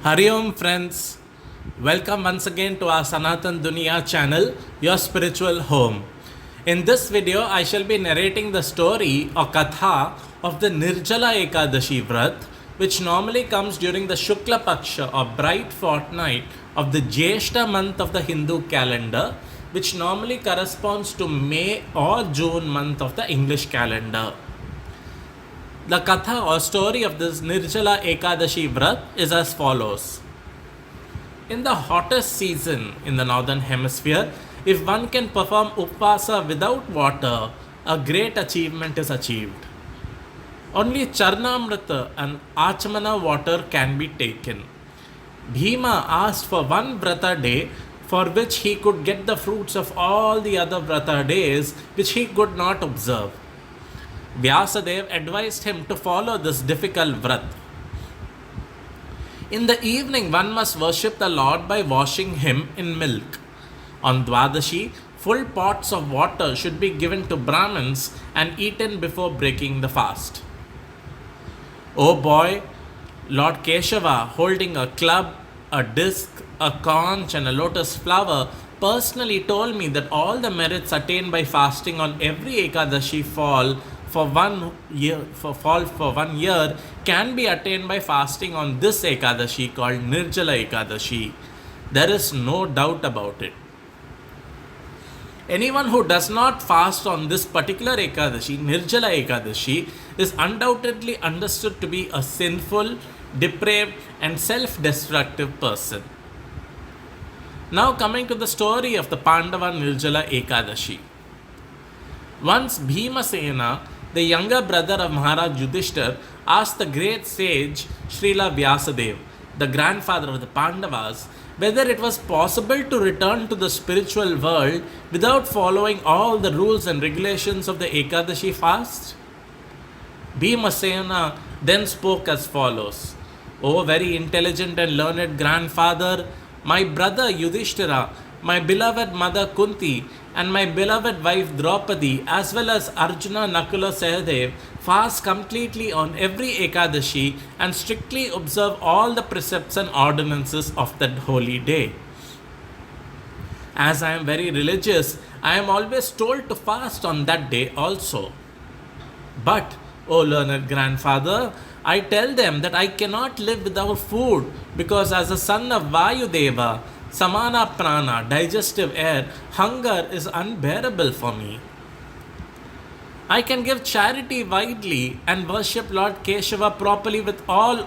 Hari Om friends, welcome once again to our Sanatan Duniya Channel, your spiritual home. In this video, I shall be narrating the story or katha of the Nirjala Ekadashi Vrat, which normally comes during the Shukla Paksha or bright fortnight of the Jyestha month of the Hindu calendar, which normally corresponds to May or June month of the English calendar. The katha or story of this Nirjala Ekadashi Vrat is as follows. In the hottest season in the northern hemisphere, if one can perform upvasa without water, a great achievement is achieved. Only Charnamrita and Achmana water can be taken. Bhima asked for one Vrata day for which he could get the fruits of all the other Vrata days which he could not observe. Vyasadeva advised him to follow this difficult vrat. In the evening, one must worship the Lord by washing him in milk. On Dwadashi, full pots of water should be given to Brahmins and eaten before breaking the fast. Oh boy, Lord Keshava, holding a club, a disc, a conch, and a lotus flower, personally told me that all the merits attained by fasting on every Ekadashi fall for 1 year can be attained by fasting on this Ekadashi called Nirjala Ekadashi. There is no doubt about it. Anyone who does not fast on this particular Ekadashi, Nirjala Ekadashi, is undoubtedly understood to be a sinful, depraved, and self-destructive person. Now coming to the story of the Pandava Nirjala Ekadashi. Once Bhimasena, the younger brother of Maharaj Yudhishthir, asked the great sage Srila Vyasadeva, the grandfather of the Pandavas, whether it was possible to return to the spiritual world without following all the rules and regulations of the Ekadashi fast. Bhimasena then spoke as follows. O very intelligent and learned grandfather, my brother Yudhishthira, my beloved mother Kunti, and my beloved wife Draupadi, as well as Arjuna, Nakula, Sahadev, fast completely on every Ekadashi and strictly observe all the precepts and ordinances of that holy day. As I am very religious, I am always told to fast on that day also. But, O learned grandfather, I tell them that I cannot live without food because as a son of Vayudeva, Samana prana, digestive air, hunger is unbearable for me. I can give charity widely and worship Lord Keshava properly with all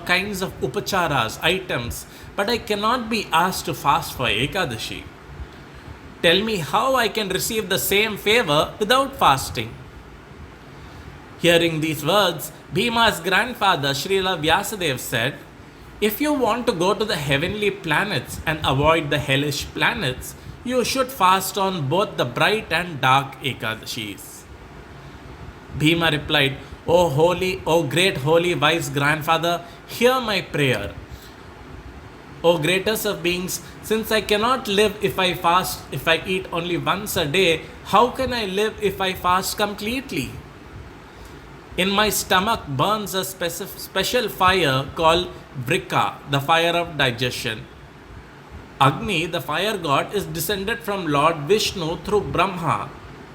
kinds of upacharas, items, but I cannot be asked to fast for Ekadashi. Tell me how I can receive the same favor without fasting. Hearing these words, Bhima's grandfather Srila Vyasadeva said, if you want to go to the heavenly planets and avoid the hellish planets, you should fast on both the bright and dark Ekadashis. Bhima replied, O great holy wise grandfather, hear my prayer. O greatest of beings, since I cannot live if I eat only once a day, how can I live if I fast completely? In my stomach burns a special fire called Vrika, the fire of digestion. Agni, the fire god, is descended from Lord Vishnu through Brahma,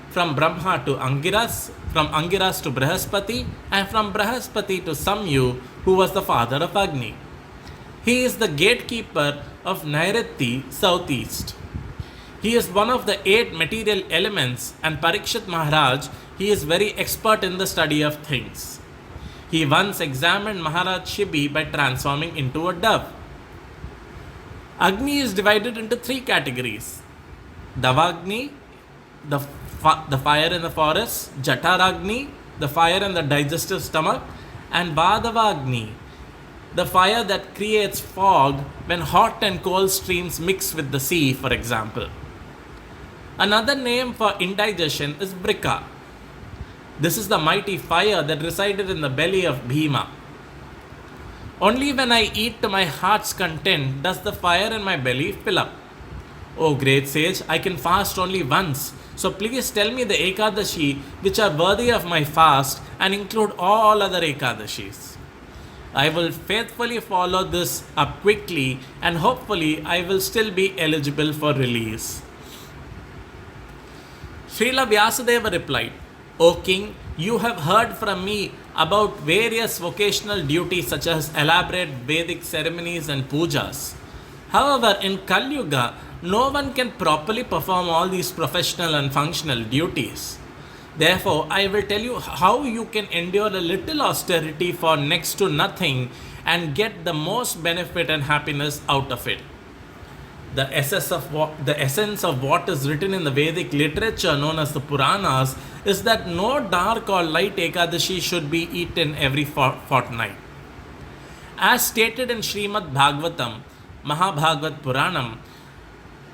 from Brahma to Angiras, from Angiras to Brahaspati, and from Brahaspati to Samyu, who was the father of Agni. He is the gatekeeper of Nairiti, southeast. He is one of the 8 material elements, and Parikshit Maharaj, he is very expert in the study of things. He once examined Maharaj Shibi by transforming into a dove. Agni is divided into 3 categories. Davagni, the fire in the forest, Jataragni, the fire in the digestive stomach, and Vadavagni, the fire that creates fog when hot and cold streams mix with the sea, for example. Another name for indigestion is Brika. This is the mighty fire that resided in the belly of Bhima. Only when I eat to my heart's content does the fire in my belly fill up. O great sage, I can fast only once, so please tell me the Ekadashi which are worthy of my fast and include all other Ekadashis. I will faithfully follow this up quickly and hopefully I will still be eligible for release. Srila Vyasadeva replied, O king, you have heard from me about various vocational duties such as elaborate Vedic ceremonies and pujas. However, in Kali Yuga, no one can properly perform all these professional and functional duties. Therefore, I will tell you how you can endure a little austerity for next to nothing and get the most benefit and happiness out of it. The essence of what is written in the Vedic literature known as the Puranas is that no dark or light Ekadashi should be eaten every fortnight. As stated in Srimad Bhagavatam, Mahabhagavat Puranam,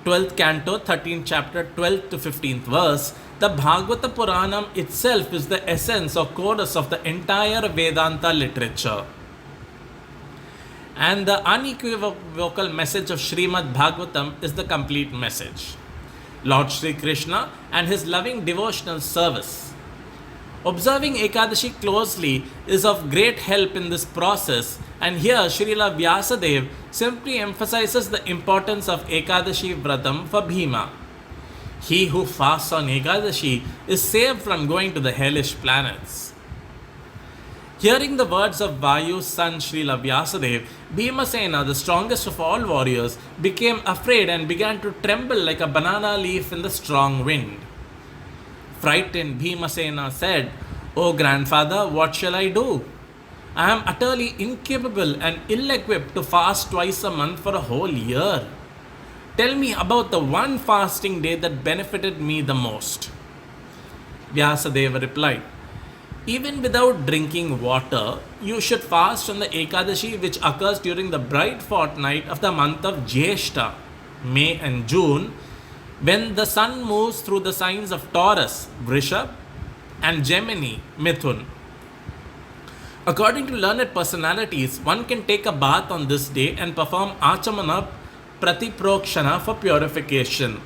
12th canto, 13th chapter, 12th to 15th verse, the Bhagavata Puranam itself is the essence or chorus of the entire Vedanta literature. And the unequivocal message of Srimad Bhagavatam is the complete message. Lord Sri Krishna and his loving devotional service. Observing Ekadashi closely is of great help in this process, and here Srila Vyasadeva simply emphasizes the importance of Ekadashi Vratam for Bhima. He who fasts on Ekadashi is saved from going to the hellish planets. Hearing the words of Vayu's son Srila Vyasadeva, Bhimasena, the strongest of all warriors, became afraid and began to tremble like a banana leaf in the strong wind. Frightened, Bhimasena said, O grandfather, what shall I do? I am utterly incapable and ill-equipped to fast twice a month for a whole year. Tell me about the one fasting day that benefited me the most. Vyasadeva replied, even without drinking water, you should fast on the Ekadashi which occurs during the bright fortnight of the month of Jyestha, May and June, when the sun moves through the signs of Taurus, Vrishab, and Gemini, Mithun. According to learned personalities, one can take a bath on this day and perform Achamana Pratiprokshana for purification.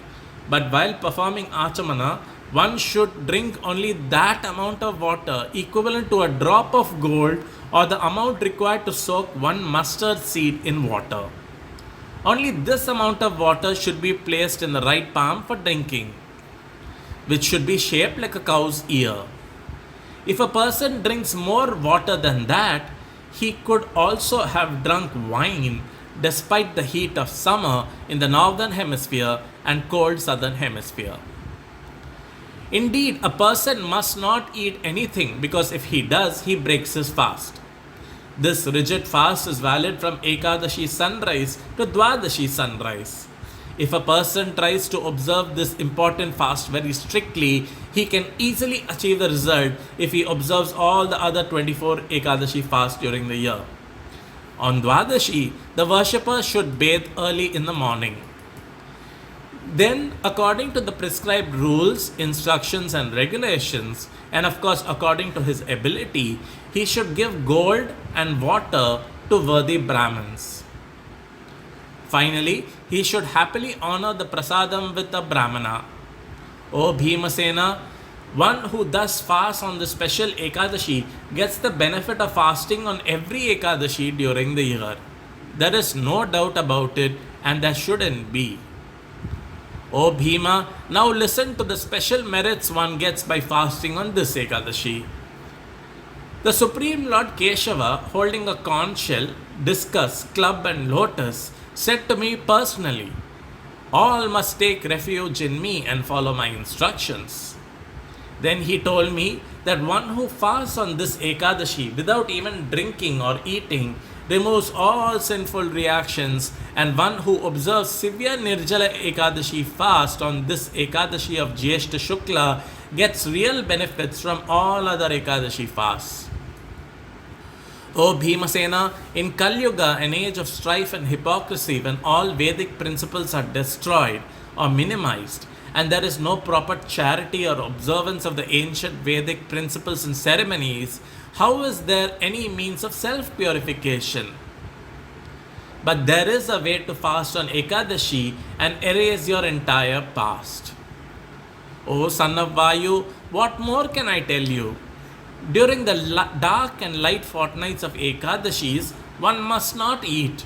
But while performing Achamana, one should drink only that amount of water equivalent to a drop of gold or the amount required to soak one mustard seed in water. Only this amount of water should be placed in the right palm for drinking, which should be shaped like a cow's ear. If a person drinks more water than that, he could also have drunk wine despite the heat of summer in the northern hemisphere and cold southern hemisphere. Indeed, a person must not eat anything because if he does, he breaks his fast. This rigid fast is valid from Ekadashi sunrise to Dwadashi sunrise. If a person tries to observe this important fast very strictly, he can easily achieve the result if he observes all the other 24 Ekadashi fasts during the year. On Dwadashi, the worshipper should bathe early in the morning. Then, according to the prescribed rules, instructions and regulations, and of course according to his ability, he should give gold and water to worthy Brahmins. Finally, he should happily honor the prasadam with a Brahmana. O Bhimasena, one who thus fasts on the special Ekadashi gets the benefit of fasting on every Ekadashi during the year. There is no doubt about it, and there shouldn't be. O Bhima, now listen to the special merits one gets by fasting on this Ekadashi. The Supreme Lord Keshava, holding a conch shell, discus, club and lotus, said to me personally, all must take refuge in me and follow my instructions. Then he told me that one who fasts on this Ekadashi without even drinking or eating removes all sinful reactions, and one who observes severe Nirjala Ekadashi fast on this Ekadashi of Jyestha Shukla gets real benefits from all other Ekadashi fasts. O Bhimasena, in Kali Yuga, an age of strife and hypocrisy when all Vedic principles are destroyed or minimized, and there is no proper charity or observance of the ancient Vedic principles and ceremonies, how is there any means of self-purification? But there is a way to fast on Ekadashi and erase your entire past. O son of Vayu, what more can I tell you? During the dark and light fortnights of Ekadashis, one must not eat.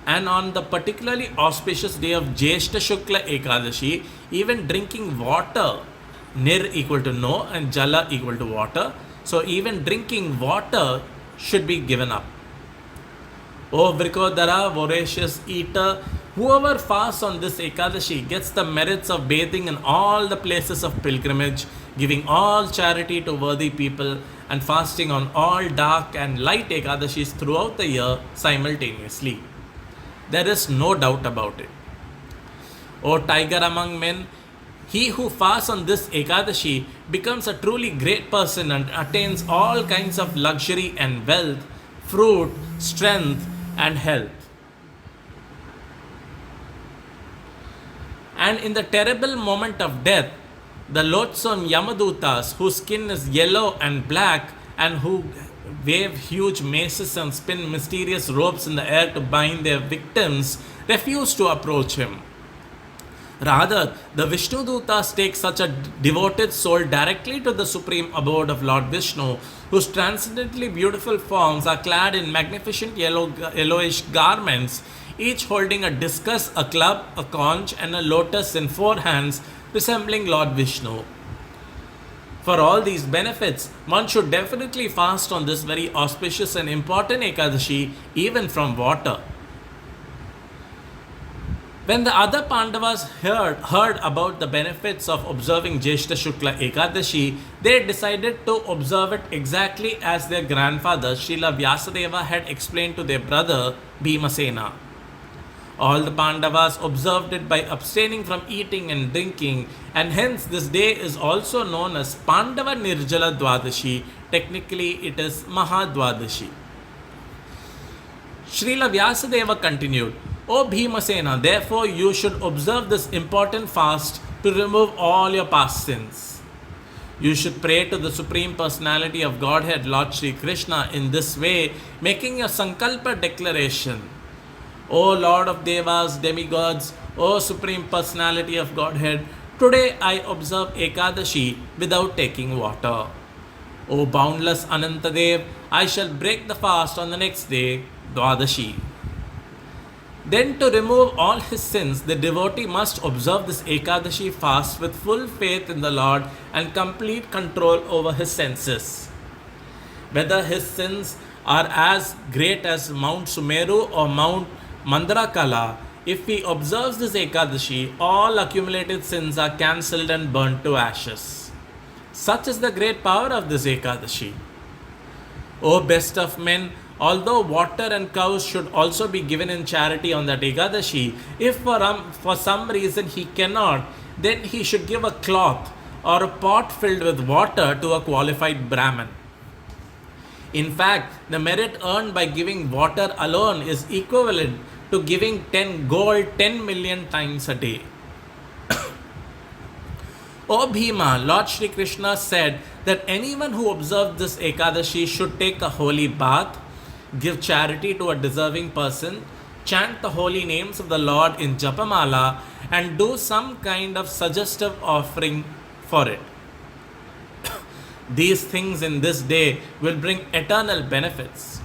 And on the particularly auspicious day of Jyestha Shukla Ekadashi, even drinking water, Nir equal to no and Jala equal to water, so even drinking water should be given up. O Vrikodara, voracious eater, whoever fasts on this Ekadashi gets the merits of bathing in all the places of pilgrimage, giving all charity to worthy people, and fasting on all dark and light Ekadashis throughout the year simultaneously. There is no doubt about it. O tiger among men, he who fasts on this Ekadashi becomes a truly great person and attains all kinds of luxury and wealth, fruit, strength, and health. And in the terrible moment of death, the loathsome Yamadutas, whose skin is yellow and black and who wave huge maces and spin mysterious ropes in the air to bind their victims, refuse to approach him. Rather, the Vishnu Dutas take such a devoted soul directly to the supreme abode of Lord Vishnu, whose transcendently beautiful forms are clad in magnificent yellowish garments, each holding a discus, a club, a conch, and a lotus in 4 hands, resembling Lord Vishnu. For all these benefits, one should definitely fast on this very auspicious and important Ekadashi, even from water. When the other Pandavas heard about the benefits of observing Jyestha Shukla Ekadashi, they decided to observe it exactly as their grandfather Srila Vyasadeva had explained to their brother Bhimasena. All the Pandavas observed it by abstaining from eating and drinking, and hence this day is also known as Pandava Nirjala Dwadashi. Technically, it is Mahadwadashi. Srila Vyasadeva continued, O Bhimasena, therefore you should observe this important fast to remove all your past sins. You should pray to the Supreme Personality of Godhead, Lord Sri Krishna, in this way, making your Sankalpa declaration. O Lord of Devas, demigods, O Supreme Personality of Godhead, today I observe Ekadashi without taking water. O boundless Anantadev, I shall break the fast on the next day, Dwadashi. Then to remove all his sins, the devotee must observe this Ekadashi fast with full faith in the Lord and complete control over his senses. Whether his sins are as great as Mount Sumeru or Mount Mandarakala, if he observes this Ekadashi, all accumulated sins are cancelled and burnt to ashes. Such is the great power of this Ekadashi. O best of men, although water and cows should also be given in charity on that Ekadashi, if for some reason he cannot, then he should give a cloth or a pot filled with water to a qualified Brahmin. In fact, the merit earned by giving water alone is equivalent to giving 10 million times a day. O Bhima, Lord Shri Krishna said that anyone who observed this Ekadashi should take a holy bath, give charity to a deserving person, chant the holy names of the Lord in Japamala, and do some kind of suggestive offering for it. These things in this day will bring eternal benefits.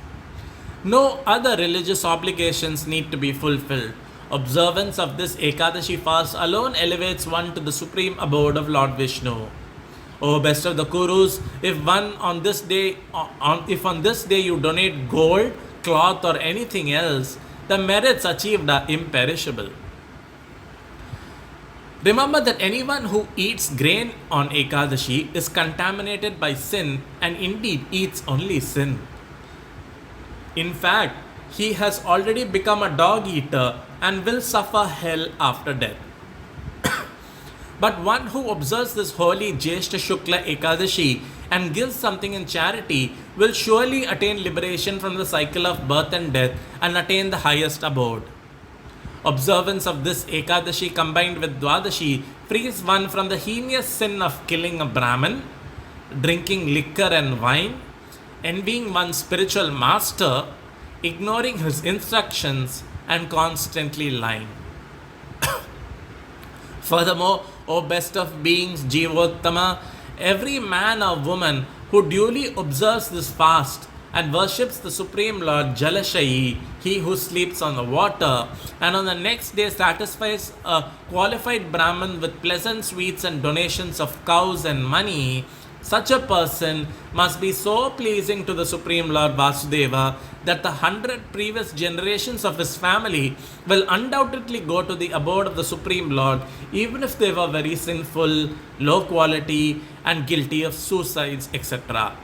No other religious obligations need to be fulfilled. Observance of this Ekadashi fast alone elevates one to the supreme abode of Lord Vishnu. O best of the Kurus, if on this day you donate gold, cloth or anything else, the merits achieved are imperishable. Remember that anyone who eats grain on Ekadashi is contaminated by sin and indeed eats only sin. In fact, he has already become a dog eater and will suffer hell after death. But one who observes this holy Jyestha Shukla Ekadashi and gives something in charity will surely attain liberation from the cycle of birth and death and attain the highest abode. Observance of this Ekadashi combined with Dwadashi frees one from the heinous sin of killing a Brahmin, drinking liquor and wine, envying one's spiritual master, ignoring his instructions, and constantly lying. Furthermore, O best of beings, Jivottama, every man or woman who duly observes this fast and worships the Supreme Lord Jalashayi, he who sleeps on the water, and on the next day satisfies a qualified Brahmin with pleasant sweets and donations of cows and money, such a person must be so pleasing to the Supreme Lord Vasudeva that the 100 previous generations of his family will undoubtedly go to the abode of the Supreme Lord, even if they were very sinful, low quality, and guilty of suicides, etc.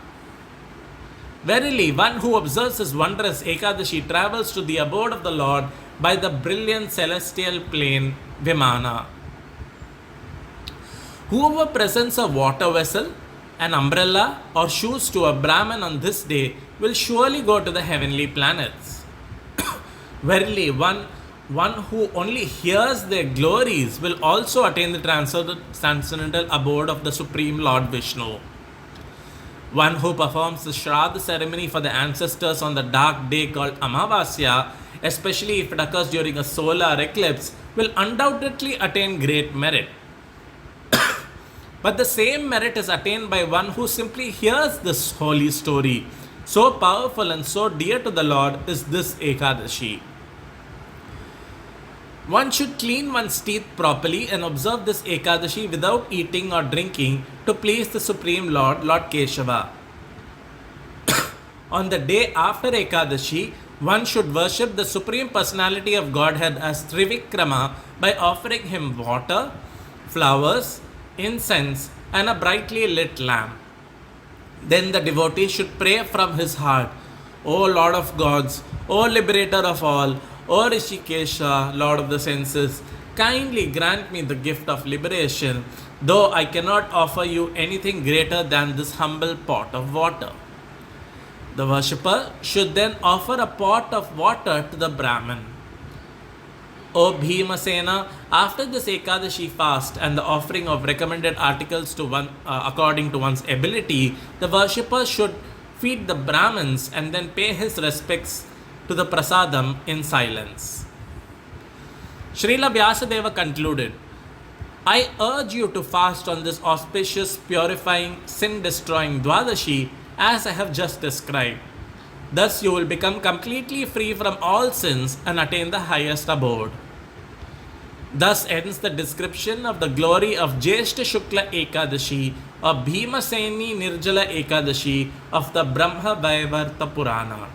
Verily, one who observes this wondrous Ekadashi travels to the abode of the Lord by the brilliant celestial plane Vimana. Whoever presents a water vessel, an umbrella, or shoes to a Brahmin on this day will surely go to the heavenly planets. Verily, one who only hears their glories will also attain the transcendental abode of the Supreme Lord Vishnu. One who performs the Shraddha ceremony for the ancestors on the dark day called Amavasya, especially if it occurs during a solar eclipse, will undoubtedly attain great merit. But the same merit is attained by one who simply hears this holy story. So powerful and so dear to the Lord is this Ekadashi. One should clean one's teeth properly and observe this Ekadashi without eating or drinking to please the Supreme Lord, Lord Keshava. On the day after Ekadashi, one should worship the Supreme Personality of Godhead as Trivikrama by offering him water, flowers, incense, and a brightly lit lamp. Then the devotee should pray from his heart, O Lord of gods, O liberator of all, O Rishikesha, Lord of the senses, kindly grant me the gift of liberation, though I cannot offer you anything greater than this humble pot of water. The worshipper should then offer a pot of water to the Brahmin. O Bhimasena, after this Ekadashi fast and the offering of recommended articles to one according to one's ability, the worshipper should feed the Brahmins and then pay his respects to the prasadam in silence. Srila Vyasadeva concluded, I urge you to fast on this auspicious, purifying, sin-destroying Dwadashi as I have just described. Thus you will become completely free from all sins and attain the highest abode. Thus ends the description of the glory of Jyestha Shukla Ekadashi or Bhimaseni Nirjala Ekadashi of the Brahma Vaivarta Purana.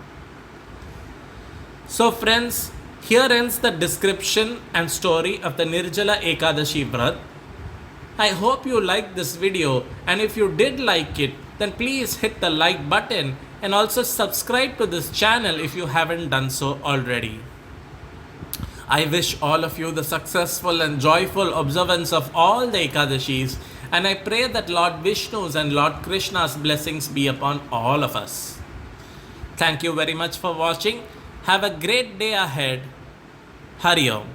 So friends, here ends the description and story of the Nirjala Ekadashi Vrat. I hope you liked this video, and if you did like it, then please hit the like button and also subscribe to this channel if you haven't done so already. I wish all of you the successful and joyful observance of all the Ekadashis, and I pray that Lord Vishnu's and Lord Krishna's blessings be upon all of us. Thank you very much for watching. Have a great day ahead. Hari Om.